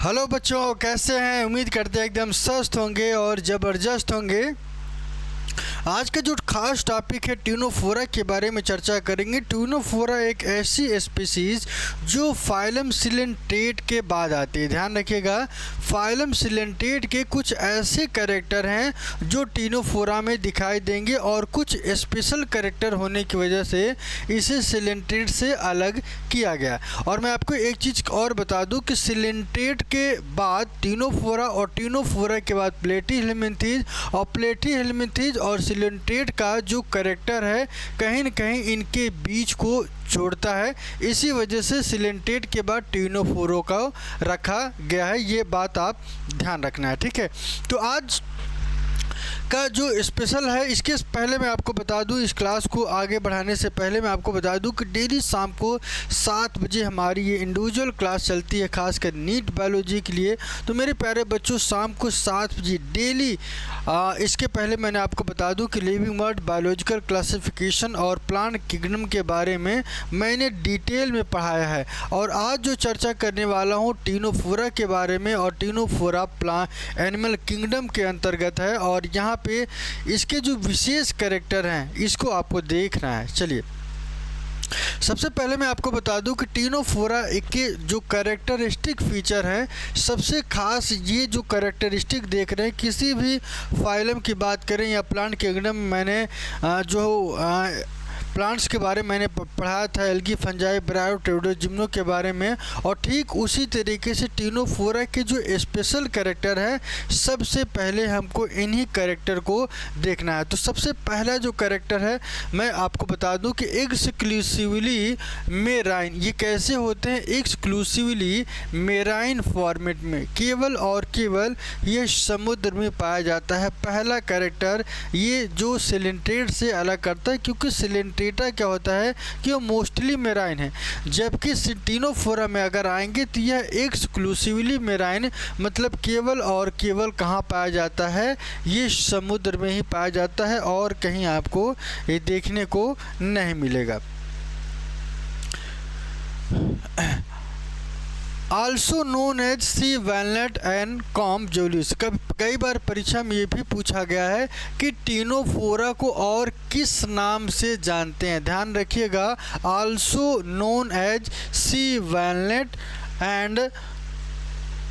Hello बच्चों, कैसे हैं? उम्मीद करते हैं एकदम स्वस्थ होंगे और ज़बरदस्त होंगे। आज का जो खास टॉपिक है ट्यूनोफोरा के बारे में चर्चा करेंगे। ट्यूनोफोरा एक ऐसी स्पीसीज़ जो फाइलम सिलेंटेट के बाद आती है। ध्यान रखिएगा, फाइलम सिलेंटेट के कुछ ऐसे कैरेक्टर हैं जो ट्यूनोफोरा में दिखाई देंगे और कुछ स्पेशल कैरेक्टर होने की वजह से इसे सिलेंटेट से अलग किया गया। और मैं आपको एक चीज़ और बता दूं कि सिलेंटेट के बाद ट्यूनोफोरा और ट्यूनोफोरा के बाद प्लेटीहेल्मिन्थीज और प्लेटीहेल्मिन्थीज और सिलेंटेट का जो कैरेक्टर है कहीं न कहीं इनके बीच को जोड़ता है। इसी वजह से सिलेंटेट के बाद ट्यूनोफोरा को रखा गया है। ये बात आप ध्यान रखना है, ठीक है। तो आज का जो स्पेशल है, इसके पहले मैं आपको बता दूं, इस क्लास को आगे बढ़ाने से पहले मैं आपको बता दूं कि डेली शाम को 7 बजे हमारी ये इंडिविजुअल क्लास चलती है, खासकर नीट बायोलॉजी के लिए। तो मेरे प्यारे बच्चों, शाम को 7 बजे डेली इसके पहले मैंने आपको बता दूं कि लिविंग वर्ड, बायोलॉजिकल क्लासिफिकेशन और प्लांट किंगडम के बारे में मैंने डिटेल में पढ़ाया है। और आज जो चर्चा करने वाला हूँ ट्यूनोफोरा के बारे में, और ट्यूनोफोरा प्लांट एनिमल किंगडम के अंतर्गत है। और यहाँ पे इसके जो विशेष कैरेक्टर हैं इसको आपको देखना है। चलिए, सबसे पहले मैं आपको बता दूं कि ट्यूनोफोरा के जो कैरेक्टरिस्टिक फीचर हैं, सबसे खास ये जो कैरेक्टरिस्टिक देख रहे हैं, किसी भी फाइलम की बात करें या प्लांट किंगडम, मैंने प्लांट्स के बारे में मैंने पढ़ाया था, एल्गी, फंजाई, ब्रायो, टेरोडोजिम्नो के बारे में। और ठीक उसी तरीके से ट्यूनोफोरा के जो स्पेशल कैरेक्टर है, सबसे पहले हमको इन्हीं कैरेक्टर को देखना है। तो सबसे पहला जो कैरेक्टर है मैं आपको बता दूं कि एक्सक्लूसिवली मेराइन। ये कैसे होते हैं? एक्सक्लूसिवली मेराइन फॉर्मेट में, केवल और केवल ये समुद्र में पाया जाता है। पहला कैरेक्टर ये जो सिलेंटेट से अलग करता है, क्योंकि सिलेंटेट क्या होता है कि वो मोस्टली मेराइन है, जबकि ट्यूनोफोरा में अगर आएंगे तो यह एक्सक्लूसिवली मेराइन, मतलब केवल और केवल कहाँ पाया जाता है? ये समुद्र में ही पाया जाता है और कहीं आपको ये देखने को नहीं मिलेगा। Also known as sea walnut and comb jellies. कई बार परीक्षा में ये भी पूछा गया है कि ट्यूनोफोरा को और किस नाम से जानते हैं। ध्यान रखिएगा, also known as sea walnut and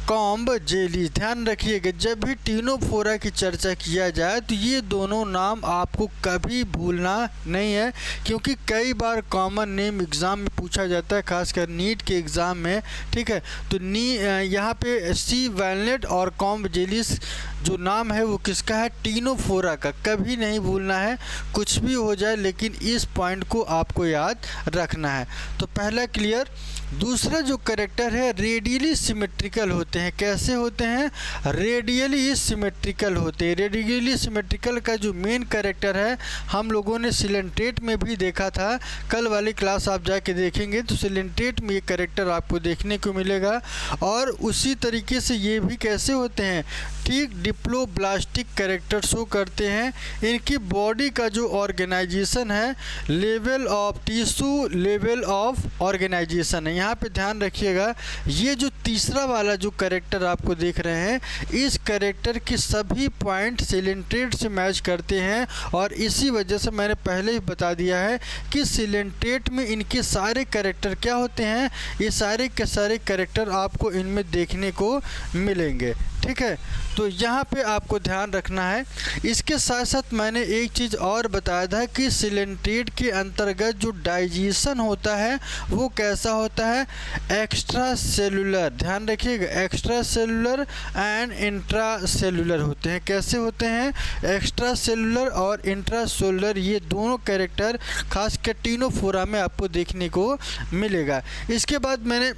comb jelly. ध्यान रखिएगा, जब भी ट्यूनोफोरा की चर्चा किया जाए तो ये दोनों नाम आपको कभी भूलना नहीं है, क्योंकि कई बार कॉमन नेम एग्ज़ाम में पूछा जाता है, खासकर नीट के एग्ज़ाम में, ठीक है। तो यहाँ पे सी वैलनट और कॉम्ब जेलीस जो नाम है वो किसका है? ट्यूनोफोरा का। कभी नहीं भूलना है, कुछ भी हो जाए, लेकिन इस पॉइंट को आपको याद रखना है। तो पहला क्लियर। दूसरा जो कैरेक्टर है, रेडियली सिमेट्रिकल होते हैं। कैसे होते हैं? रेडियली सिमेट्रिकल होते हैं। रेडियली सिमेट्रिकल का जो मेन कैरेक्टर है, हम लोगों ने सिलेंटेट में भी देखा था। कल वाली क्लास आप जाके देखेंगे तो सिलेंटेट में ये कैरेक्टर आपको देखने को मिलेगा। और उसी तरीके से ये भी कैसे होते हैं? ठीक डिप्लोब्लास्टिक कैरेक्टर शो करते हैं। इनकी बॉडी का जो ऑर्गेनाइजेशन है, level of tissue level of organisation है। यहाँ पे ध्यान रखिएगा, ये जो तीसरा वाला जो कैरेक्टर आपको देख रहे हैं, इस कैरेक्टर के सभी पॉइंट सिलेंटेट से मैच करते हैं। और इसी वजह से मैंने पहले ही बता दिया है कि सिलेंटेट में इनके सारे कैरेक्टर क्या होते हैं, ये सारे के सारे कैरेक्टर आपको इनमें देखने को मिलेंगे, ठीक है। तो यहाँ पे आपको ध्यान रखना है। इसके साथ साथ मैंने एक चीज़ और बताया था कि सिलेंटेट के अंतर्गत जो डाइजेशन होता है वो कैसा होता है? Extra cellular. ध्यान रखिएगा, extra cellular and intra cellular होते हैं। कैसे होते हैं? एक्स्ट्रा सेलुलर और इंट्रा सेलुलर, ये दोनों कैरेक्टर खासकर ट्यूनोफोरा में आपको देखने को मिलेगा। इसके बाद मैंने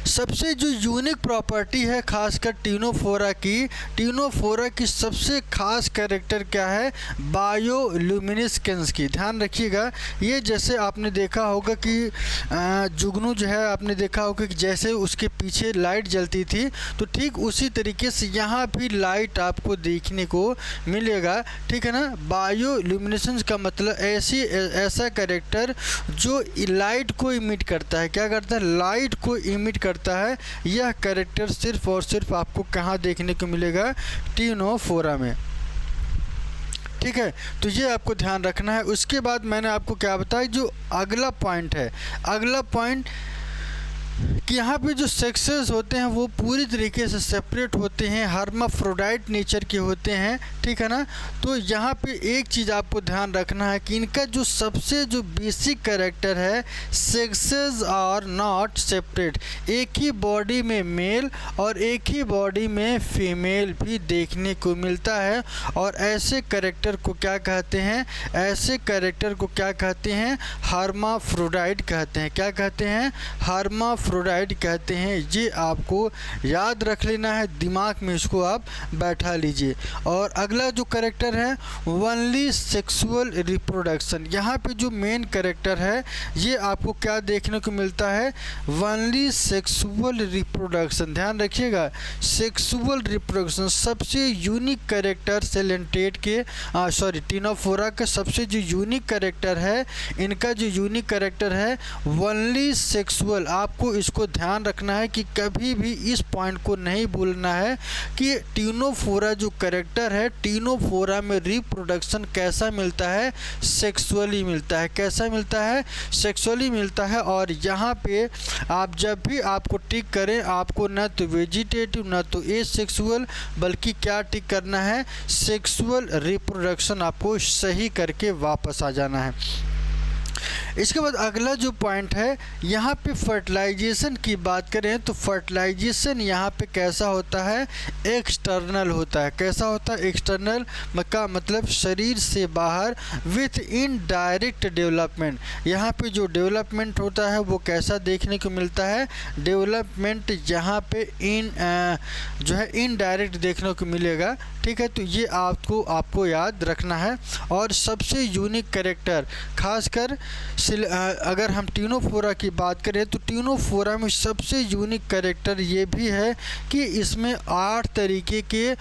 सबसे जो यूनिक प्रॉपर्टी है खासकर ट्यूनोफोरा की सबसे खास कैरेक्टर क्या है? बायोल्यूमिनेसेंस की। ध्यान रखिएगा, ये जैसे आपने देखा होगा कि जुगनू जो है, आपने देखा होगा कि जैसे उसके पीछे लाइट जलती थी, तो ठीक उसी तरीके से यहाँ भी लाइट आपको देखने को मिलेगा, ठीक है ना। बायोल्यूमिनेसेंस का मतलब ऐसा कैरेक्टर जो लाइट को इमिट करता है। क्या करता है? लाइट को इमिट एमिट करता है, यह कैरेक्टर सिर्फ और सिर्फ आपको कहाँ देखने को मिलेगा, टीनोफोरा में। ठीक है, तो ये आपको ध्यान रखना है। उसके बाद मैंने आपको क्या बताया, जो अगला पॉइंट है, अगला पॉइंट कि यहाँ पे जो सेक्सेस होते हैं वो पूरी तरीके से सेपरेट होते हैं, हर्माफ्रोडाइट नेचर के होते हैं। ठीक है ना। तो यहाँ पे एक चीज़ आपको ध्यान रखना है कि इनका जो सबसे जो बेसिक कैरेक्टर है, सेक्सेस आर नॉट सेपरेट। एक ही बॉडी में मेल और एक ही बॉडी में फीमेल भी देखने को मिलता है। और ऐसे कैरेक्टर को क्या कहते हैं, ऐसे कैरेक्टर को क्या कहते हैं, हर्माफ्रोडाइट कहते हैं। क्या कहते हैं, हर्माफ्रोडाइट कहते हैं। ये आपको याद रख लेना है, दिमाग में इसको आप बैठा लीजिए। और अगला जो कैरेक्टर है, ओनली सेक्सुअल रिप्रोडक्शन। यहाँ पे जो मेन कैरेक्टर है, ये आपको क्या देखने को मिलता है, ओनली सेक्सुअल रिप्रोडक्शन। ध्यान रखिएगा, सेक्सुअल रिप्रोडक्शन सबसे यूनिक कैरेक्टर सेलेंटेट के टीनोफोरा का सबसे जो यूनिक कैरेक्टर है, इनका जो यूनिक कैरेक्टर है ओनली सेक्सुअल। आपको इसको ध्यान रखना है कि कभी भी इस पॉइंट को नहीं भूलना है कि टीनोफोरा जो कैरेक्टर है, टीनोफोरा में रिप्रोडक्शन कैसा मिलता है, सेक्सुअली मिलता है। कैसा मिलता है, सेक्सुअली मिलता है। और यहाँ पे आप जब भी आपको टिक करें, आपको न तो वेजिटेटिव न तो एसेक्सुअल, बल्कि क्या टिक करना है, सेक्सुअल रिप्रोडक्शन आपको सही करके वापस आ जाना है। इसके बाद अगला जो पॉइंट है, यहाँ पे फर्टिलाइजेशन की बात करें तो फर्टिलाइजेशन यहाँ पे कैसा होता है, एक्सटर्नल होता है। कैसा होता है, एक्सटर्नल का मतलब शरीर से बाहर, विथ इनडायरेक्ट डेवलपमेंट। यहाँ पे जो डेवलपमेंट होता है वो कैसा देखने को मिलता है, डेवलपमेंट यहाँ पे जो है इनडायरेक्ट देखने को मिलेगा। ठीक है, तो ये आपको याद रखना है। और सबसे यूनिक कैरेक्टर, खासकर अगर हम टीनोफोरा की बात करें तो टीनोफोरा में सबसे यूनिक कैरेक्टर ये भी है कि इसमें 8 तरीके के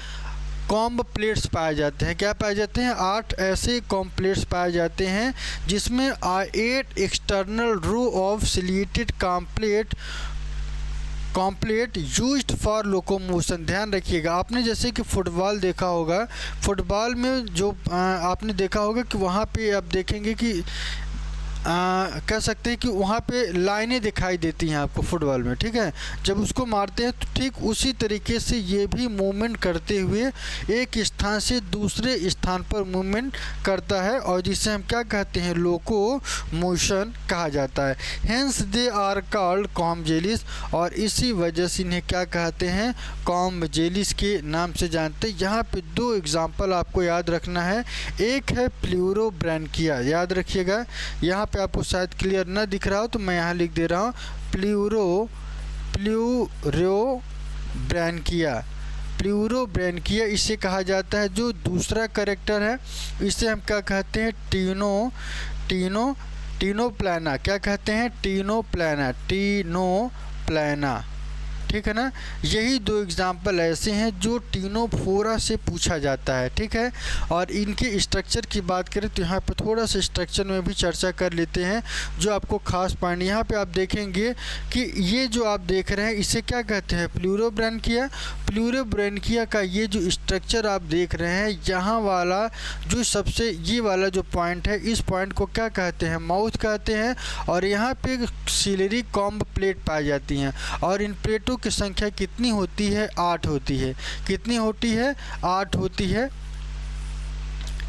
कॉम्ब प्लेट्स पाए जाते हैं। क्या पाए जाते हैं, 8 ऐसे कॉम्ब प्लेट्स पाए जाते हैं जिसमें 8 external row of ciliated comb plate used for locomotion. ध्यान रखिएगा, आपने जैसे कि फुटबॉल देखा होगा, फुटबॉल में जो आपने देखा होगा कि वहाँ पे आप देखेंगे कि कह सकते हैं कि वहाँ पे लाइनें दिखाई देती हैं आपको फुटबॉल में। ठीक है, जब उसको मारते हैं तो ठीक उसी तरीके से ये भी मूवमेंट करते हुए एक स्थान से दूसरे स्थान पर मूवमेंट करता है, और जिसे हम क्या कहते हैं, लोको मोशन कहा जाता है। Hence they are called comb jellies, और इसी वजह से इन्हें क्या कहते हैं, कॉम्ब जेलिस के नाम से जानते हैं। यहाँ पे 2 एग्जाम्पल आपको याद रखना है। एक है प्लूरोब्रैंकिया, याद रखिएगा, यहाँ पे आपको शायद क्लियर ना दिख रहा हो तो मैं यहाँ लिख दे रहा हूँ, प्लूरोब्रैंकिया इसे कहा जाता है। जो दूसरा कैरेक्टर है, इसे हम क्या कहते हैं, टीनोप्लाना। क्या कहते हैं, टीनोप्लाना। ठीक है ना। यही 2 एग्जाम्पल ऐसे हैं जो टीनोफोरा से पूछा जाता है। ठीक है, और इनके स्ट्रक्चर की बात करें तो यहाँ पे थोड़ा सा स्ट्रक्चर में भी चर्चा कर लेते हैं, जो आपको खास पॉइंट यहाँ पे आप देखेंगे कि ये जो आप देख रहे हैं इसे क्या कहते हैं, प्लूरोब्रैंकिया। प्लूरोब्रैंकिया का ये जो स्ट्रक्चर आप देख रहे हैं, यहाँ वाला जो सबसे ये वाला जो पॉइंट है, इस पॉइंट को क्या कहते हैं, माउथ कहते हैं। और यहाँ पे सिलेरी कॉम्ब प्लेट पाई जाती हैं, और इन प्लेटों की संख्या कितनी होती है, 8 होती है। कितनी होती है, 8 होती है।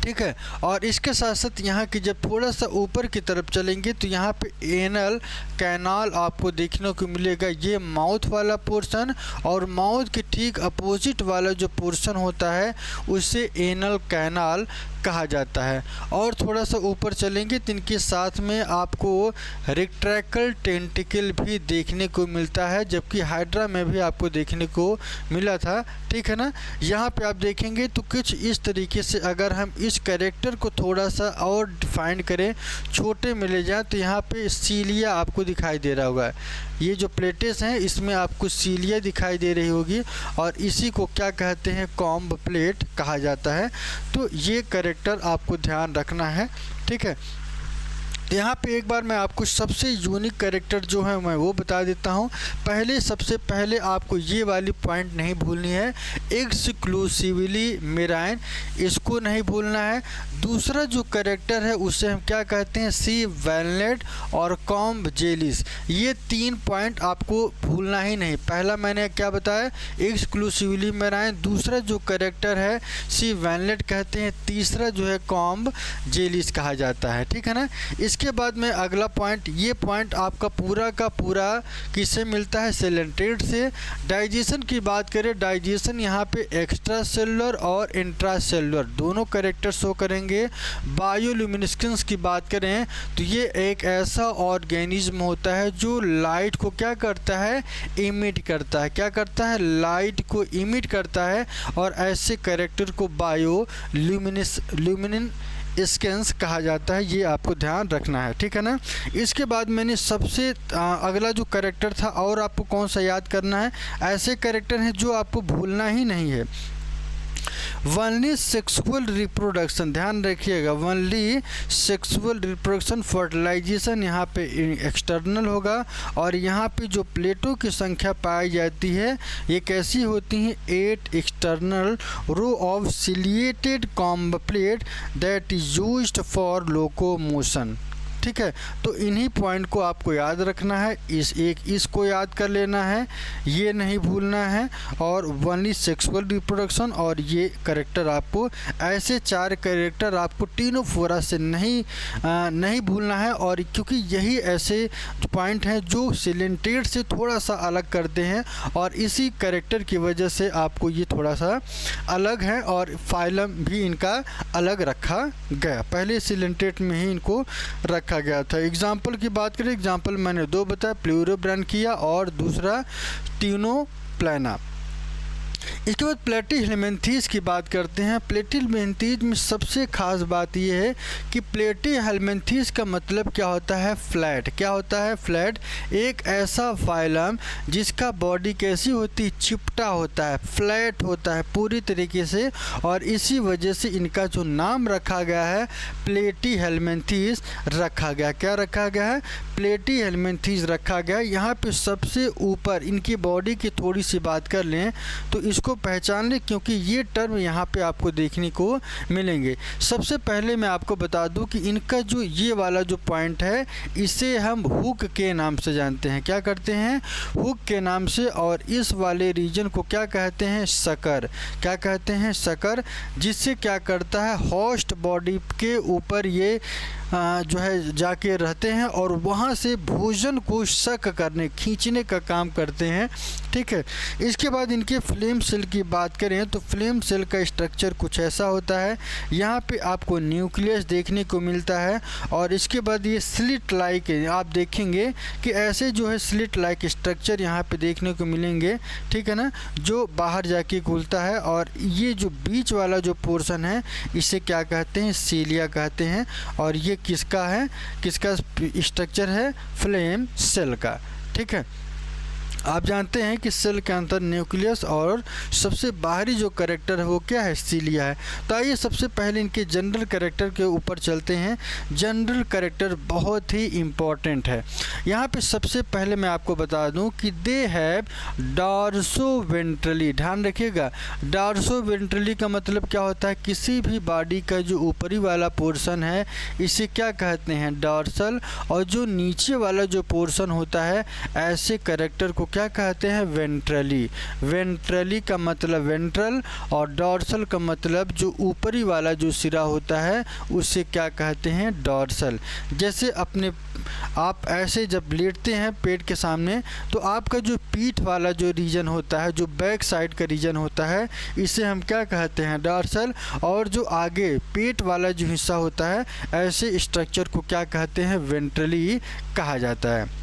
ठीक है, और इसके साथ साथ यहाँ की जब थोड़ा सा ऊपर की तरफ चलेंगे तो यहाँ पे एनल कैनाल आपको देखने को मिलेगा। ये माउथ वाला पोर्शन, और माउथ के ठीक अपोजिट वाला जो पोर्शन होता है उसे एनल कैनाल कहा जाता है। और थोड़ा सा ऊपर चलेंगे तो इनके साथ में आपको रेक्ट्रैकल टेंटिकल भी देखने को मिलता है, जबकि हाइड्रा में भी आपको देखने को मिला था। ठीक है ना। यहाँ पे आप देखेंगे तो कुछ इस तरीके से, अगर हम इस कैरेक्टर को थोड़ा सा और डिफाइन करें, छोटे में ले जाएँ, तो यहाँ पे सीलिया आपको दिखाई दे रहा होगा। ये जो प्लेटेस हैं इसमें आपको सीलिया दिखाई दे रही होगी, और इसी को क्या कहते हैं, कॉम्ब प्लेट कहा जाता है। तो ये कैरेक्टर आपको ध्यान रखना है। ठीक है, तो यहाँ पे एक बार मैं आपको सबसे यूनिक कैरेक्टर जो है मैं वो बता देता हूँ। सबसे पहले आपको ये वाली पॉइंट नहीं भूलनी है, एक्सक्लूसिवली मेराइन, इसको नहीं भूलना है। दूसरा जो कैरेक्टर है उसे हम क्या कहते हैं, सी वैलनेट और कॉम्ब जेलिस। ये 3 पॉइंट आपको भूलना ही नहीं। पहला मैंने क्या बताया, एक्सक्लूसिवली मेराइन, दूसरा जो कैरेक्टर है सी वैलनेट कहते हैं, तीसरा जो है कॉम्ब जेलिस कहा जाता है, ठीक है ना। इसके बाद में अगला पॉइंट, ये पॉइंट आपका पूरा का पूरा किससे मिलता है, सेलेंट्रेट से। डाइजेशन की बात करें, डाइजेशन यहाँ पे एक्स्ट्रा सेलुलर और इंट्रा सेलुलर दोनों कैरेक्टर शो करेंगे। बायोल्यूमिनेसेंस की बात करें तो ये एक ऐसा ऑर्गेनिज्म होता है जो लाइट को क्या करता है, इमिट करता है। क्या करता है, लाइट को इमिट करता है, और ऐसे कैरेक्टर को बायोल्यूमिनेसेंस कहा जाता है। ये आपको ध्यान रखना है, ठीक है ना। इसके बाद मैंने सबसे अगला जो कैरेक्टर था और आपको कौन सा याद करना है, ऐसे कैरेक्टर हैं जो आपको भूलना ही नहीं है। वनली सेक्सुअल रिप्रोडक्शन, ध्यान रखिएगा, वनली सेक्सुअल रिप्रोडक्शन, फर्टिलाइजेशन यहाँ पे एक्सटर्नल होगा, और यहाँ पे जो प्लेटों की संख्या पाई जाती है ये कैसी होती हैं, 8 external row of ciliated comb plate that is used for locomotion, ठीक है। तो इन्हीं पॉइंट को आपको याद रखना है, इसको याद कर लेना है, ये नहीं भूलना है, और वनली सेक्सुअल रिप्रोडक्शन, और ये कैरेक्टर आपको, ऐसे 4 कैरेक्टर आपको टीनोफोरा से नहीं भूलना है। और क्योंकि यही ऐसे पॉइंट हैं जो सिलेंटेड से थोड़ा सा अलग करते हैं, और इसी कैरेक्टर की वजह से आपको ये थोड़ा सा अलग है, और फाइलम भी इनका अलग रखा गया, पहले सिलेंटेड में ही इनको रखा गया था। एग्जाम्पल की बात करें, एग्जाम्पल मैंने 2 बताया, प्लूरोब्रैंकिया और दूसरा टिनोप्लाना। इसके बाद प्लेटीहेल्मिन्थेस की बात करते हैं। प्लेटीहेल्मिन्थेस में सबसे खास बात यह है कि प्लेटीहेल्मिन्थेस का मतलब क्या होता है, फ्लैट। क्या होता है, फ्लैट। एक ऐसा फाइलम जिसका बॉडी कैसी होती है, चिपटा होता है, फ्लैट होता है पूरी तरीके से, और इसी वजह से इनका जो नाम रखा गया है प्लेटीहेल्मिन्थेस रखा गया। क्या रखा गया है, प्लेटीहेल्मिन्थेस रखा गया। यहाँ पे सबसे ऊपर इनकी बॉडी की थोड़ी सी बात कर लें तो इसको पहचान लें, क्योंकि ये टर्म यहाँ पे आपको देखने को मिलेंगे। सबसे पहले मैं आपको बता दूं कि इनका जो ये वाला जो पॉइंट है इसे हम हुक के नाम से जानते हैं। क्या करते हैं, हुक के नाम से। और इस वाले रीजन को क्या कहते हैं, सकर। क्या कहते हैं, सकर, जिससे क्या करता है, होस्ट बॉडी के ऊपर ये जो है जाके रहते हैं, और वहाँ से भोजन को सक करने, खींचने का काम करते हैं, ठीक है। इसके बाद इनके फ्लेम सेल की बात करें तो फ्लेम सेल का स्ट्रक्चर कुछ ऐसा होता है। यहाँ पे आपको न्यूक्लियस देखने को मिलता है, और इसके बाद ये स्लिट लाइक, आप देखेंगे कि ऐसे जो है स्लिट लाइक स्ट्रक्चर यहाँ पे देखने को मिलेंगे, ठीक है ना, जो बाहर जाके खुलता है। और ये जो बीच वाला जो पोर्शन है इसे क्या कहते हैं, सीलिया कहते हैं। और ये किसका है, किसका स्ट्रक्चर है, फ्लेम सेल का, ठीक है। आप जानते हैं कि सेल के अंदर न्यूक्लियस और सबसे बाहरी जो कैरेक्टर है वो क्या है, सीलिया है। तो आइए सबसे पहले इनके जनरल कैरेक्टर के ऊपर चलते हैं। जनरल कैरेक्टर बहुत ही इम्पॉर्टेंट है। यहाँ पे सबसे पहले मैं आपको बता दूं कि दे हैव डॉर्सोवेंट्रली, ध्यान रखिएगा, डॉर्सोवेंट्रली का मतलब क्या होता है, किसी भी बॉडी का जो ऊपरी वाला पोर्शन है इसे क्या कहते हैं, डॉर्सल, और जो नीचे वाला जो पोर्शन होता है ऐसे कैरेक्टर को क्या कहते हैं, वेंट्रली। वेंट्रली का मतलब वेंट्रल, और डॉर्सल का मतलब जो ऊपरी वाला जो सिरा होता है उसे क्या कहते हैं, डॉर्सल। जैसे आप ऐसे जब लेटते हैं पेट के सामने तो आपका जो पीठ वाला जो रीजन होता है, जो बैक साइड का रीजन होता है, इसे हम क्या कहते हैं, डॉर्सल। और जो आगे पेट वाला जो हिस्सा होता है ऐसे स्ट्रक्चर को क्या कहते हैं, वेंट्रली कहा जाता है।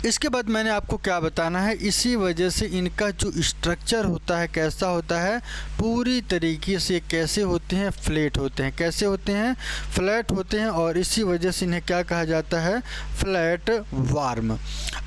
इसके बाद मैंने आपको क्या बताना है, इसी वजह से इनका जो स्ट्रक्चर होता है कैसा होता है, पूरी तरीके से कैसे होते हैं, फ्लैट होते हैं। कैसे होते हैं, फ्लैट होते हैं, और इसी वजह से इन्हें क्या कहा जाता है, फ्लैट वार्म।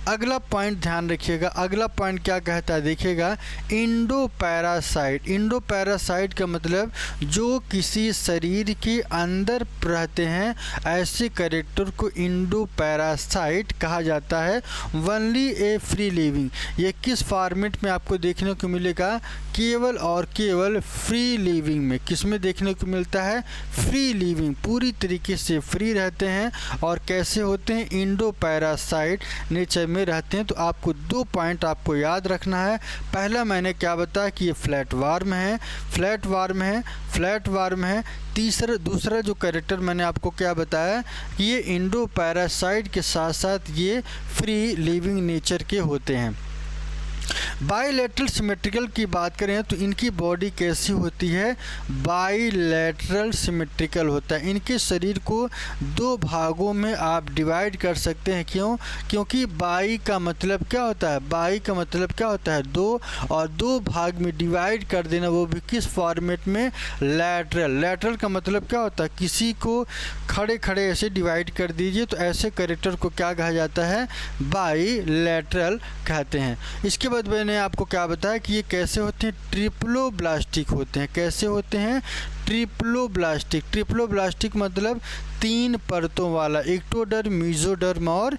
अगला पॉइंट ध्यान रखिएगा, अगला पॉइंट क्या कहता है देखिएगा, इंडो पैरासाइट। इंडो पैरासाइट का मतलब जो किसी शरीर के अंदर रहते हैं, ऐसे कैरेक्टर को इंडो पैरासाइट कहा जाता है। वनली ए फ्री लिविंग, ये किस फॉर्मेट में आपको देखने को मिलेगा, केवल और केवल फ्री लिविंग में। किस में देखने को मिलता है, फ्री लिविंग, पूरी तरीके से फ्री रहते हैं। और कैसे होते हैं, इंडो पैरासाइट नेचर में रहते हैं। तो आपको 2 पॉइंट आपको याद रखना है। पहला मैंने क्या बताया कि ये फ्लैट वार्म है, फ्लैट वार्म है, फ्लैट वार्म है। दूसरा जो कैरेक्टर मैंने आपको क्या बताया, ये इंडो पैरासाइट के साथ साथ ये फ्री लिविंग नेचर के होते हैं। बाईलेटरल सिमेट्रिकल की बात करें तो इनकी बॉडी कैसी होती है, बाईलेटरल सिमेट्रिकल होता है। इनके शरीर को 2 भागों में आप डिवाइड कर सकते हैं। क्यों, क्योंकि बाई का मतलब क्या होता है, बाई का मतलब क्या होता है 2, और 2 भाग में डिवाइड कर देना, वो भी किस फॉर्मेट में, लैटरल। लैटरल का मतलब क्या होता है, किसी को खड़े खड़े ऐसे डिवाइड कर दीजिए, तो ऐसे कैरेक्टर को क्या कहा जाता है, बाईलेटरल कहते हैं। इसके बाद मैंने आपको क्या बताया कि ये कैसे होते हैं, ट्रिप्लोब्लास्टिक होते हैं। कैसे होते हैं, ट्रिप्लोब्लास्टिक। ट्रिप्लोब्लास्टिक मतलब 3 परतों वाला, एक्टोडर्म, मेसोडर्म और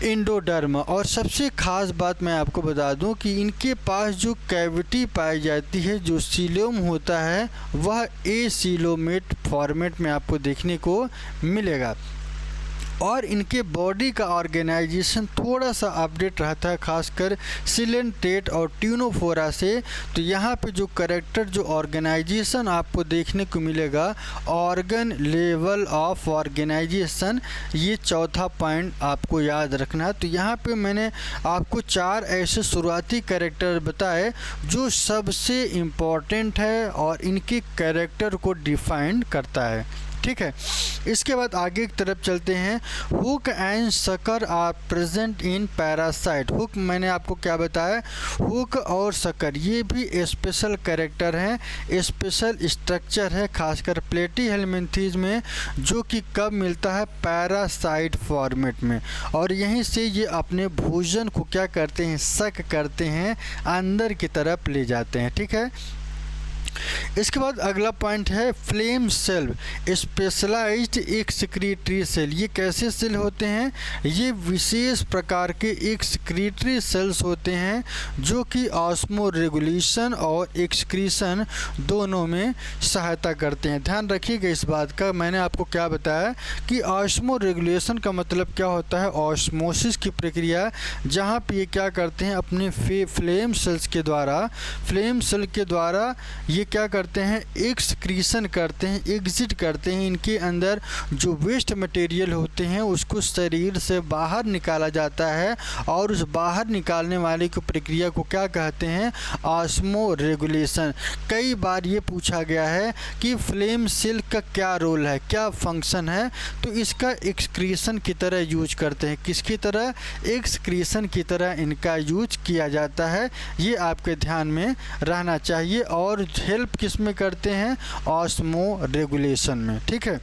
एंडोडर्म। और सबसे ख़ास बात मैं आपको बता दूं कि इनके पास जो कैविटी पाई जाती है, जो सीलोम होता है, वह एसीलोमेट फॉर्मेट में आपको देखने को मिलेगा। और इनके बॉडी का ऑर्गेनाइजेशन थोड़ा सा अपडेट रहता है, खासकर सिलेंटेट और ट्यूनोफोरा से। तो यहाँ पे जो कैरेक्टर, जो ऑर्गेनाइजेशन आपको देखने को मिलेगा, ऑर्गन लेवल ऑफ ऑर्गेनाइजेशन, ये चौथा पॉइंट आपको याद रखना है। तो यहाँ पे मैंने आपको 4 ऐसे शुरुआती कैरेक्टर बताए जो सबसे इम्पॉर्टेंट है और इनके कैरेक्टर को डिफाइन करता है। ठीक है, इसके बाद आगे की तरफ चलते हैं। Hook and sucker are present in parasite. Hook मैंने आपको क्या बताया, हुक और सकर ये भी स्पेशल कैरेक्टर हैं, स्पेशल स्ट्रक्चर है, खासकर प्लेटीहेल्मिन्थेस में, जो कि कब मिलता है, पैरासाइट फॉर्मेट में। और यहीं से ये अपने भोजन को क्या करते हैं, सक करते हैं, अंदर की तरफ ले जाते हैं। ठीक है, इसके बाद अगला पॉइंट है flame cell, specialised excretory cell. ये कैसे सेल होते हैं, ये विशेष प्रकार के एक्सक्रीटरी सेल्स होते हैं जो कि ऑस्मो रेगुलेशन और एक्सक्रीशन दोनों में सहायता करते हैं। ध्यान रखिएगा इस बात का, मैंने आपको क्या बताया कि ऑस्मो रेगुलेशन का मतलब क्या होता है, ऑस्मोसिस की प्रक्रिया, जहाँ पे ये क्या करते हैं, अपने फ्लेम सेल्स के द्वारा, फ्लेम सेल के द्वारा ये क्या करते हैं, एक्सक्रीशन करते हैं, एग्जिट करते हैं। इनके अंदर जो वेस्ट मटेरियल होते हैं उसको शरीर से बाहर निकाला जाता है, और उस बाहर निकालने वाले की प्रक्रिया को क्या कहते हैं, ऑस्मो रेगुलेशन। कई बार ये पूछा गया है कि फ्लेम सेल का क्या रोल है, क्या फंक्शन है, तो इसका एक्सक्रीशन की तरह यूज करते हैं। किसकी तरह, एक्सक्रीशन की तरह इनका यूज किया जाता है। ये आपके ध्यान में रहना चाहिए। और हेल्प किस में करते हैं, ऑस्मो रेगुलेशन में। ठीक है,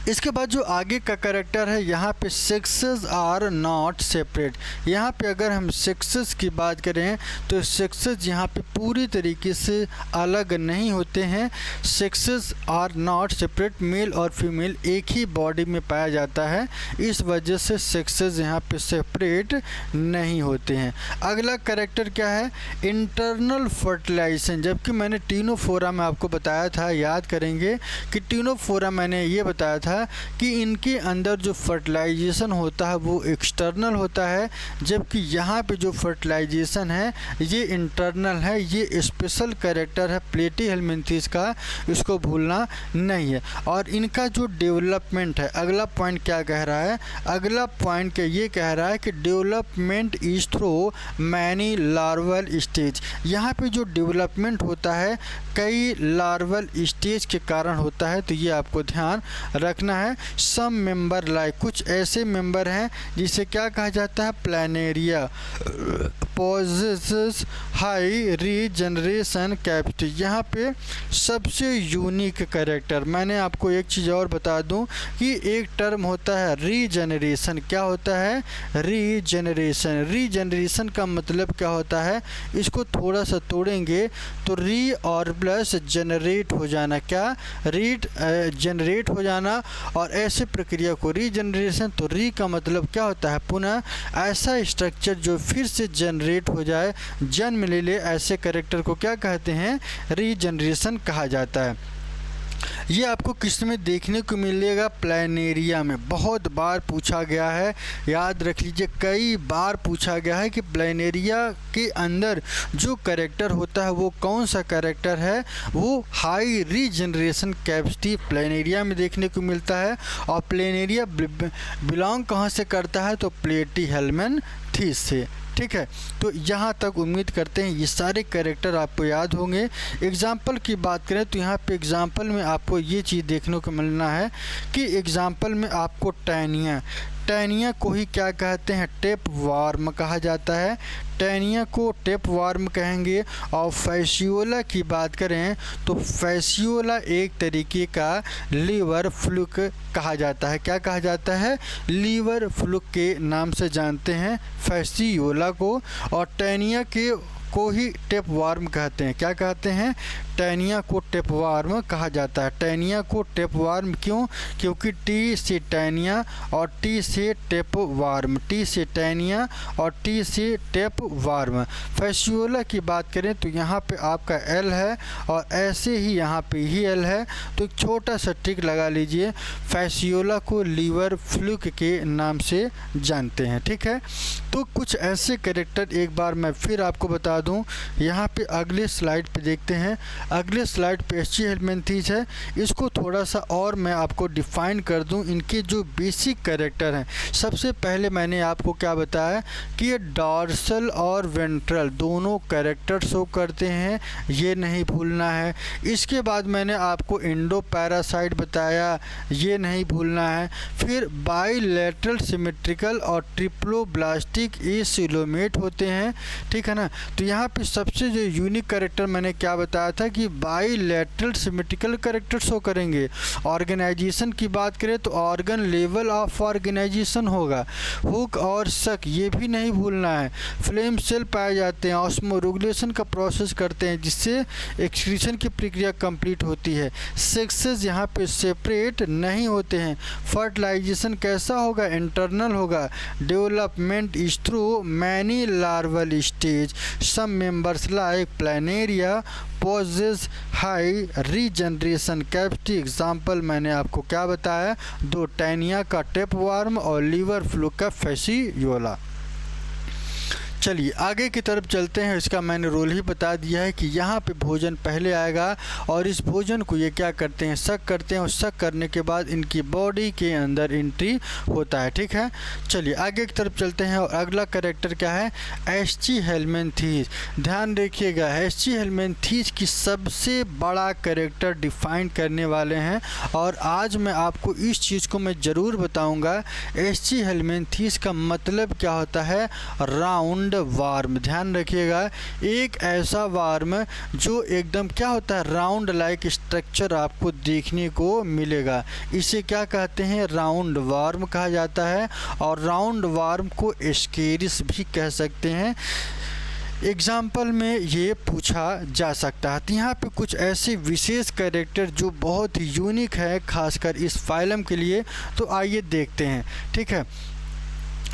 इसके बाद जो आगे का कैरेक्टर है, यहाँ पे सेक्सेस आर नॉट सेपरेट। यहाँ पे अगर हम सेक्सेस की बात करें तो सेक्सेस यहाँ पे पूरी तरीके से अलग नहीं होते हैं। Sexes are not separate, male और फीमेल एक ही बॉडी में पाया जाता है, इस वजह से सेक्सेस यहाँ पे सेपरेट नहीं होते हैं। अगला कैरेक्टर क्या है, इंटरनल फर्टिलाइजेशन। जबकि मैंने टीनोफोरा में आपको बताया था, याद करेंगे कि टीनोफोरा मैंने ये बताया था कि इनके अंदर जो फर्टिलाइजेशन होता है वो एक्सटर्नल होता है, जबकि यहाँ पे जो फर्टिलाइजेशन है ये इंटरनल है। ये स्पेशल कैरेक्टर है प्लेटीहेल्मिन्थेस का, इसको भूलना नहीं है। और इनका जो डेवलपमेंट है, अगला पॉइंट क्या कह रहा है, अगला पॉइंट ये कह रहा है कि development is through many larval stage. यहाँ पे जो डेवलपमेंट होता है कई लार्वल स्टेज के कारण होता है, तो ये आपको ध्यान रखना है। सम मेंबर लाइक, कुछ ऐसे मेंबर हैं जिसे क्या कहा जाता है, Planaria, possesses high regeneration capacity. यहाँ पे सबसे यूनिक कैरेक्टर, मैंने आपको एक चीज़ और बता दूं कि एक टर्म होता है रीजनरेशन। क्या होता है, रीजनरेशन। रीजनरेशन का मतलब क्या होता है, इसको थोड़ा सा तोड़ेंगे तो री और प्लस जनरेट हो जाना, क्या जनरेट हो जाना, और ऐसे प्रक्रिया को रीजनरेशन। तो री का मतलब क्या होता है, पुनः ऐसा स्ट्रक्चर जो फिर से जनरेट हो जाए, जन्म ले ले, ऐसे कैरेक्टर को क्या कहते हैं, रीजनरेशन कहा जाता है। ये आपको किस में देखने को मिलेगा, प्लानेरिया में। बहुत बार पूछा गया है, याद रख लीजिए, कई बार पूछा गया है कि प्लानेरिया के अंदर जो कैरेक्टर होता है वो कौन सा कैरेक्टर है, वो हाई रीजनरेशन कैपेसिटी प्लानेरिया में देखने को मिलता है। और प्लानेरिया बिलोंग कहाँ से करता है, तो प्लेटीहेल्मिन्थेस से। ठीक है, तो यहाँ तक उम्मीद करते हैं ये सारे कैरेक्टर आपको याद होंगे। एग्जाम्पल की बात करें तो यहाँ पे एग्जाम्पल में आपको ये चीज़ देखने को मिलना है कि एग्जाम्पल में आपको टैनिया को ही क्या कहते हैं, टेप वार्म कहा जाता है। टैनिया को टेप वार्म कहेंगे। और फैसियोला की बात करें तो फैसियोला एक तरीके का लीवर फ्लूक कहा जाता है। क्या कहा जाता है, लीवर फ्लूक के नाम से जानते हैं फैसियोला को। और टैनिया को ही टेप वार्म कहते हैं। क्या कहते हैं, टैनिया को टेप वार्म कहा जाता है। टैनिया को टेप वार्म क्यों, क्योंकि टी से टैनिया और टी से टेप वार्म, टी से टैनिया और टी से टेप वार्म। फैसियोला की बात करें तो यहाँ पे आपका एल है और ऐसे ही यहाँ पे ही एल है, तो एक छोटा सा टिक लगा लीजिए। फैसियोला को लीवर फ्लूक के नाम से जानते हैं। ठीक है, तो कुछ ऐसे कैरेक्टर एक बार मैं फिर आपको बता दूं। यहाँ पे अगले स्लाइड पे देखते हैं। अगले स्लाइड पे एच हेल्मिन्थेस है। इसको थोड़ा सा और मैं आपको डिफाइन कर दूं, इनके जो बेसिक कैरेक्टर हैं। सबसे पहले मैंने आपको क्या बताया कि ये डॉर्सल और वेंट्रल दोनों कैरेक्टर शो करते हैं, ये नहीं भूलना है। इसके बाद मैंने आपको इंडो पैरासाइट बताया, ये नहीं भूलना है। फिर बाईलेटरल सिमेट्रिकल और ट्रिप्लोब्लास्टिक एसिलोमेट होते हैं। ठीक है ना, तो यहाँ पे सबसे जो यूनिक कैरेक्टर मैंने क्या बताया था कि बाईलेटरल सिमेट्रिकल कैरेक्टर शो करेंगे। ऑर्गेनाइजेशन की बात करें तो ऑर्गन लेवल ऑफ ऑर्गेनाइजेशन होगा। हुक और सक ये भी नहीं भूलना है। फ्लेम सेल पाए जाते हैं, ऑस्मोरेगुलेशन का प्रोसेस करते हैं जिससे एक्सक्रीशन की प्रक्रिया कंप्लीट होती है। सेक्सेस यहाँ पे सेपरेट नहीं होते हैं। फर्टिलाइजेशन कैसा होगा, इंटरनल होगा। Development is through many larval stage. Some members like planaria possess high regeneration capacity. Example मैंने आपको क्या बताया, दो, टैनिया का टेप वार्म और लीवर फ्लूक का फैसियोला। चलिए आगे की तरफ चलते हैं। इसका मैंने रोल ही बता दिया है कि यहाँ पे भोजन पहले आएगा और इस भोजन को ये क्या करते हैं, सक करते हैं और सक करने के बाद इनकी बॉडी के अंदर एंट्री होता है। ठीक है, चलिए आगे की तरफ चलते हैं। और अगला कैरेक्टर क्या है, एच हेल्मिन्थेस। ध्यान रखिएगा, एच हेल्मिन्थेस की सबसे बड़ा कैरेक्टर डिफाइन करने वाले हैं और आज मैं आपको इस चीज़ को मैं ज़रूर बताऊँगा। एच हेल्मिन्थेस का मतलब क्या होता है, राउंड वार्म। ध्यान रखिएगा, एक ऐसा वार्म जो एकदम क्या होता है, राउंड लाइक स्ट्रक्चर आपको देखने को मिलेगा। इसे क्या कहते हैं, राउंड वार्म कहा जाता है। और राउंड वार्म को एस्केरिस भी कह सकते हैं। एग्जाम्पल में ये पूछा जा सकता है। तो यहाँ पे कुछ ऐसे विशेष कैरेक्टर जो बहुत ही यूनिक है खासकर इस फाइलम के लिए, तो आइए देखते हैं। ठीक है,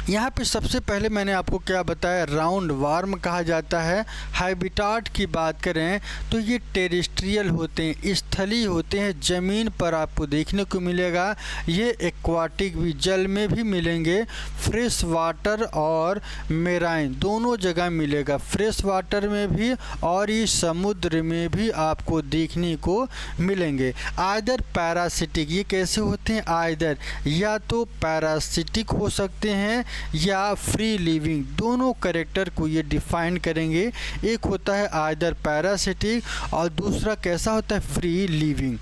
यहाँ पे सबसे पहले मैंने आपको क्या बताया, राउंड वार्म कहा जाता है। हैबिटाट की बात करें तो ये टेरेस्ट्रियल होते हैं, स्थलीय होते हैं, ज़मीन पर आपको देखने को मिलेगा। ये एक्वाटिक भी, जल में भी मिलेंगे। फ्रेश वाटर और मेराइन दोनों जगह मिलेगा, फ्रेश वाटर में भी और ये समुद्र में भी आपको देखने को मिलेंगे। आइदर पैरासिटिक, ये कैसे होते हैं, आइदर या तो पैरासिटिक हो सकते हैं या फ्री लिविंग, दोनों कैरेक्टर को ये डिफाइन करेंगे। एक होता है आइदर पैरासिटिक और दूसरा कैसा होता है, फ्री लिविंग।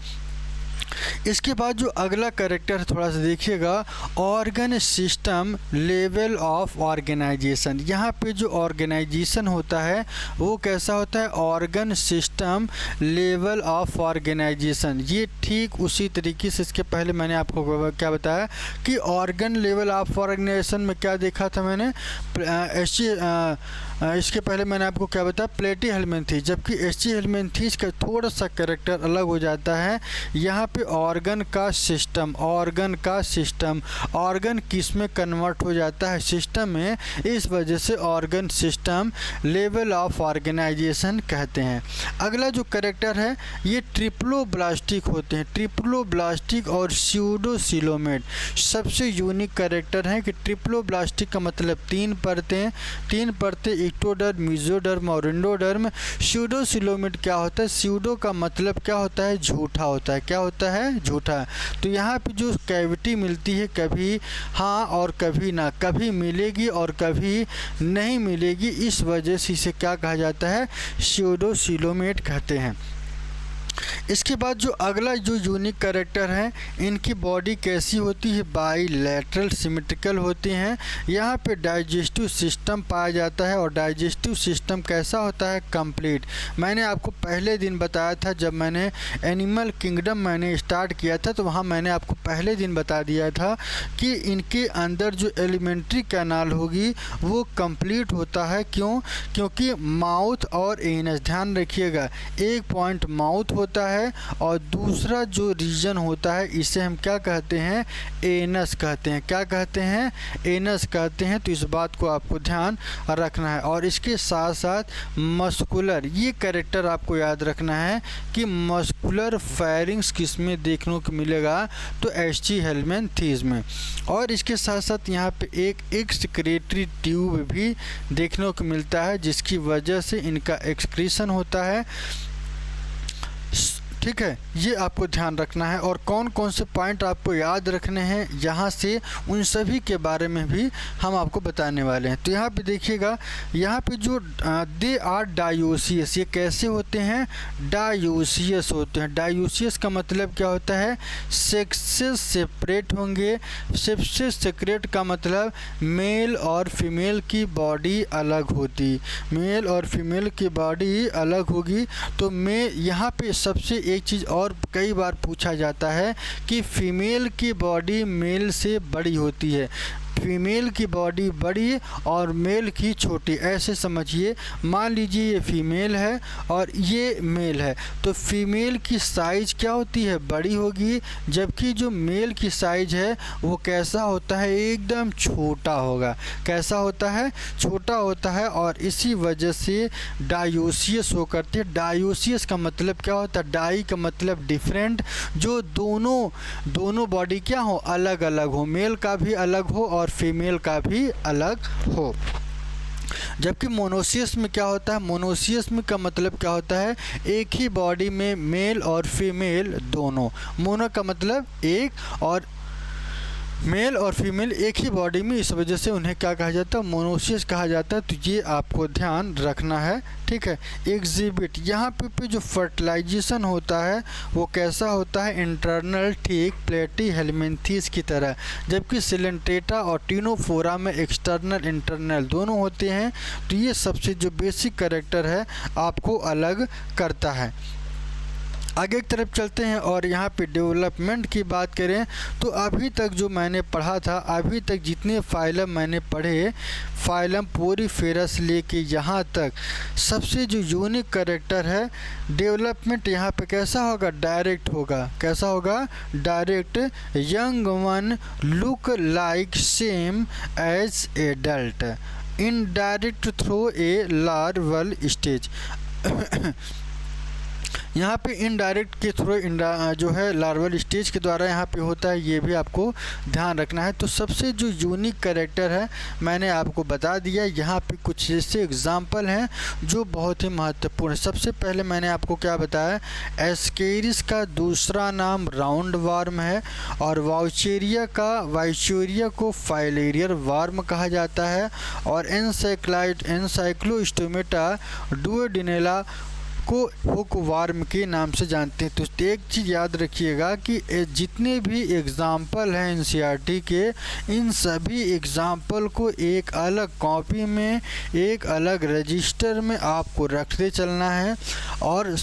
इसके बाद जो अगला कैरेक्टर है थोड़ा सा देखिएगा, organ system level of organisation. यहाँ पे जो ऑर्गेनाइजेशन होता है वो कैसा होता है, organ system level of organisation. ये ठीक उसी तरीके से इसके पहले मैंने आपको क्या बताया कि ऑर्गन लेवल ऑफ ऑर्गेनाइजेशन में क्या देखा था मैंने, इसके पहले मैंने आपको क्या बताया, प्लेटी हेलमिन्थेस, जबकि एच हेलमिन्थेस का थोड़ा सा कैरेक्टर अलग हो जाता है। यहाँ पे ऑर्गन का सिस्टम, ऑर्गन किस में कन्वर्ट हो जाता है, सिस्टम में, इस वजह से organ system level of organisation कहते हैं। अगला जो कैरेक्टर है ये ट्रिप्लोब्लास्टिक होते हैं, ट्रिप्लोब्लास्टिक और स्यूडोसिलोमेट सबसे यूनिक कैरेक्टर हैं कि ट्रिप्लोब्लास्टिक का मतलब तीन परतें इक्टोडर्म, मेसोडर्म और एंडोडर्म। स्यूडोसिलोमेट क्या होता है, स्यूडो का मतलब क्या होता है, झूठा होता है, क्या होता है, झूठा। तो यहाँ पे जो कैविटी मिलती है कभी हाँ और कभी ना, कभी मिलेगी और कभी नहीं मिलेगी, इस वजह से इसे क्या कहा जाता है, स्यूडोसिलोमेट कहते हैं। इसके बाद जो अगला जो यूनिक कैरेक्टर है, इनकी बॉडी कैसी होती है, बाईलैटरल सिमेट्रिकल होती हैं। यहाँ पे डाइजेस्टिव सिस्टम पाया जाता है और डाइजेस्टिव सिस्टम कैसा होता है, कंप्लीट। मैंने आपको पहले दिन बताया था जब मैंने एनिमल किंगडम मैंने स्टार्ट किया था, तो वहाँ मैंने आपको पहले दिन बता दिया था कि इनके अंदर जो एलिमेंट्री कैनाल होगी वो कंप्लीट होता है। क्योंकि माउथ और एनस, ध्यान रखिएगा, एक पॉइंट माउथ होता है और दूसरा जो रीजन होता है इसे हम क्या कहते हैं, एनस कहते हैं। क्या कहते हैं, एनस कहते हैं। तो इस बात को आपको ध्यान रखना है। और इसके साथ साथ मस्कुलर, ये कैरेक्टर आपको याद रखना है कि मस्कुलर फेरिंग्स किस में देखने को मिलेगा, तो एच हेलमिन्थेस में। और इसके साथ साथ यहाँ पे एक एक्सक्रीटरी ट्यूब भी देखने को मिलता है जिसकी वजह से इनका एक्सक्रीशन होता है। ठीक है, ये आपको ध्यान रखना है। और कौन कौन से पॉइंट आपको याद रखने हैं यहाँ से, उन सभी के बारे में भी हम आपको बताने वाले हैं। तो यहाँ पे देखिएगा, यहाँ पे जो दे आर डायोसियस, ये कैसे होते हैं, डायोसियस होते हैं। डायोसियस का मतलब क्या होता है, सेक्सेस सेपरेट होंगे। सेक्सेस सेपरेट का मतलब मेल और फीमेल की बॉडी अलग होती, मेल और फीमेल की बॉडी अलग होगी। तो यहाँ पे सबसे एक चीज़ और कई बार पूछा जाता है कि फीमेल की बॉडी मेल से बड़ी होती है, फीमेल की बॉडी बड़ी और मेल की छोटी, ऐसे समझिए। मान लीजिए ये फीमेल है और ये मेल है, तो फीमेल की साइज़ क्या होती है, बड़ी होगी, जबकि जो मेल की साइज़ है वो कैसा होता है, एकदम छोटा होगा। कैसा होता है, छोटा होता है। और इसी वजह से डायोसियस हो करते हैं। डायोसियस का मतलब क्या होता है, डाई का मतलब डिफरेंट, जो दोनों बॉडी क्या हो, अलग अलग हो, मेल का भी अलग हो और फीमेल का भी अलग हो। जबकि मोनोसियस में क्या होता है, मोनोसियस में का मतलब क्या होता है, एक ही बॉडी में मेल और फीमेल दोनों। मोनो का मतलब एक और मेल और फीमेल एक ही बॉडी में, इस वजह से उन्हें क्या कहा जाता है, मोनोसियस कहा जाता है। तो ये आपको ध्यान रखना है। ठीक है, एग्जिबिट, यहाँ पे जो फर्टिलाइजेशन होता है वो कैसा होता है, इंटरनल, ठीक प्लेटी हेलमिन्थेस की तरह, जबकि सिलेंट्रेटा और टिनोफोरा में एक्सटर्नल इंटरनल दोनों होते हैं। तो ये सबसे जो बेसिक कैरेक्टर है आपको अलग करता है। आगे की तरफ चलते हैं और यहाँ पे डेवलपमेंट की बात करें तो अभी तक जो मैंने पढ़ा था, अभी तक जितने फाइलम मैंने पढ़े, फाइलम पोरीफेरस लेके यहाँ तक, सबसे जो यूनिक कैरेक्टर है डेवलपमेंट यहाँ पे कैसा होगा, डायरेक्ट होगा। कैसा होगा, direct. Young one look like same as adult, indirect through a larval stage. यहाँ पे इनडायरेक्ट के थ्रू जो है लार्वल स्टेज के द्वारा यहाँ पे होता है, ये भी आपको ध्यान रखना है। तो सबसे जो यूनिक कैरेक्टर है मैंने आपको बता दिया। यहाँ पे कुछ ऐसे एग्जांपल हैं जो बहुत ही महत्वपूर्ण है। सबसे पहले मैंने आपको क्या बताया, एस्केरिस का दूसरा नाम राउंड वार्म है और वाइचेरिया को फाइलेरियर वार्म कहा जाता है। और एनसाइक्लोस्टोमेटा डुओडेनेला को हुक वार्म के नाम से जानते हैं। तो एक चीज़ याद रखिएगा कि जितने भी एग्ज़ाम्पल हैं एनसीईआरटी के, इन सभी एग्ज़ाम्पल को एक अलग कॉपी में, एक अलग रजिस्टर में आपको रखते चलना है, और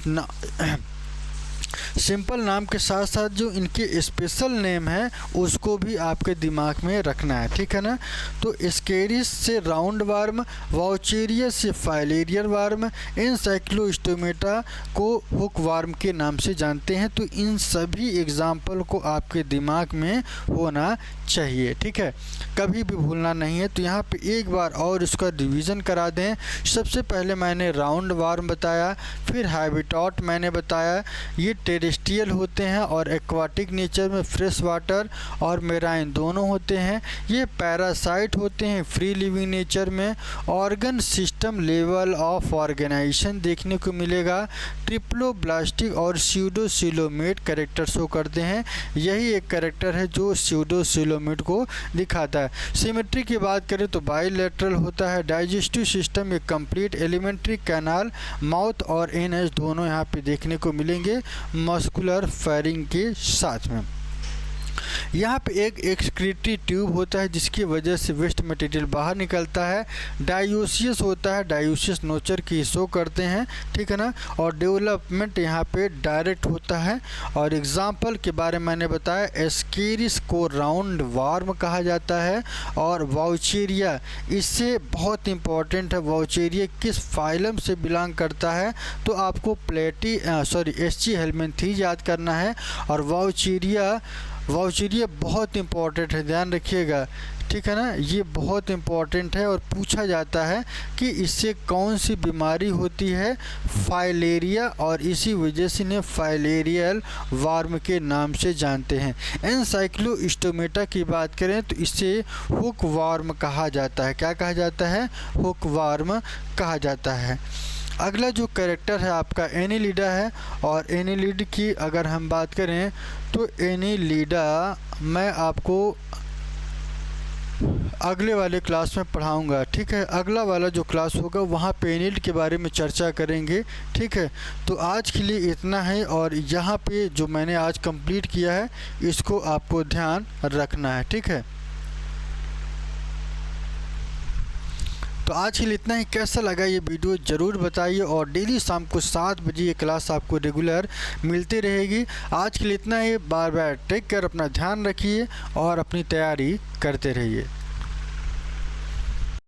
सिंपल नाम के साथ साथ जो इनके स्पेशल नेम है उसको भी आपके दिमाग में रखना है, ठीक है ना। तो एस्केरिस से राउंड वार्म, वाउचेरिया से फाइलेरियर वार्म, एनसाइक्लोस्टोमेटा को हुक वार्म के नाम से जानते हैं। तो इन सभी एग्जाम्पल को आपके दिमाग में होना चाहिए, ठीक है, कभी भी भूलना नहीं है। तो यहाँ पे एक बार और इसका रिवीजन करा दें। सबसे पहले मैंने राउंड वार्म बताया, फिर हैबिटॉट मैंने बताया, ये टेरेस्ट्रियल होते हैं और एक्वाटिक नेचर में फ्रेश वाटर और मेराइन दोनों होते हैं। ये पैरासाइट होते हैं फ्री लिविंग नेचर में। Organ system level of organisation देखने को मिलेगा। ट्रिप्लोब्लास्टिक और स्यूडोसिलोमेट कैरेक्टर शो करते हैं। यही एक कैरेक्टर है जो स्यूडोसिलोमेट को दिखाता है। सिमेट्री की बात करें तो बाइलेटरल होता है। डाइजेस्टिव सिस्टम एक कंप्लीट, एलिमेंट्री कैनाल, माउथ और एनएच दोनों यहाँ पे देखने को मिलेंगे मस्कुलर फेरिंग के साथ में। यहाँ पे एक एक्सक्रीटरी ट्यूब होता है जिसकी वजह से वेस्ट मटेरियल बाहर निकलता है। डायोसियस होता है, डायोसियस नोचर की शो करते हैं, ठीक है ना। और डेवलपमेंट यहाँ पे डायरेक्ट होता है। और एग्जाम्पल के बारे में मैंने बताया, एस्केरिस को राउंड वार्म कहा जाता है। और वाउचेरिया, इससे बहुत इंपॉर्टेंट है, वाउचेरिया किस फाइलम से बिलोंग करता है, तो आपको एसची हेलमिन्थीज याद करना है। और वाउचेरिया बहुत इंपॉर्टेंट है, ध्यान रखिएगा, ठीक है ना। ये बहुत इंपॉर्टेंट है और पूछा जाता है कि इससे कौन सी बीमारी होती है, फाइलेरिया, और इसी वजह से इन्हें फाइलेरियल वार्म के नाम से जानते हैं। एनसाइक्लोस्टोमेटा की बात करें तो इसे हुक वार्म कहा जाता है। क्या कहा जाता है? हुक वार्म कहा जाता है। अगला जो कैरेक्टर है आपका एनीलिडा है। और एनीलिड की अगर हम बात करें तो एनीलिडा मैं आपको अगले वाले क्लास में पढ़ाऊंगा, ठीक है। अगला वाला जो क्लास होगा वहाँ पे एनीलिड के बारे में चर्चा करेंगे, ठीक है। तो आज के लिए इतना है। और यहाँ पे जो मैंने आज कंप्लीट किया है इसको आपको ध्यान रखना है, ठीक है। तो आज के लिए इतना ही। कैसा लगा ये वीडियो ज़रूर बताइए। और डेली शाम को 7 बजे ये क्लास आपको रेगुलर मिलती रहेगी। आज के लिए इतना ही। बार बार टेक केयर, अपना ध्यान रखिए और अपनी तैयारी करते रहिए।